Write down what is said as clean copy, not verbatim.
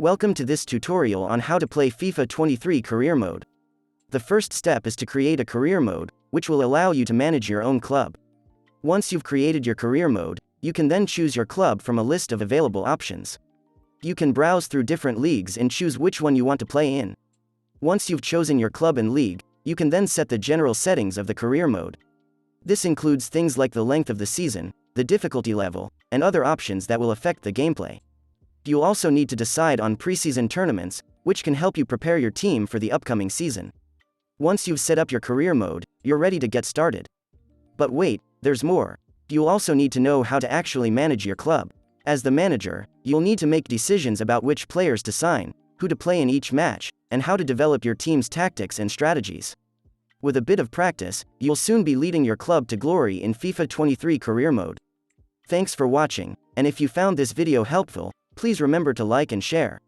Welcome to this tutorial on how to play FIFA 23 Career Mode. The first step is to create a career mode, which will allow you to manage your own club. Once you've created your career mode, you can then choose your club from a list of available options. You can browse through different leagues and choose which one you want to play in. Once you've chosen your club and league, you can then set the general settings of the career mode. This includes things like the length of the season, the difficulty level, and other options that will affect the gameplay. You'll also need to decide on preseason tournaments, which can help you prepare your team for the upcoming season. Once you've set up your career mode, you're ready to get started. But wait, there's more. You'll also need to know how to actually manage your club. As the manager, you'll need to make decisions about which players to sign, who to play in each match, and how to develop your team's tactics and strategies. With a bit of practice, you'll soon be leading your club to glory in FIFA 23 Career Mode. Thanks for watching, and if you found this video helpful, please remember to like and share.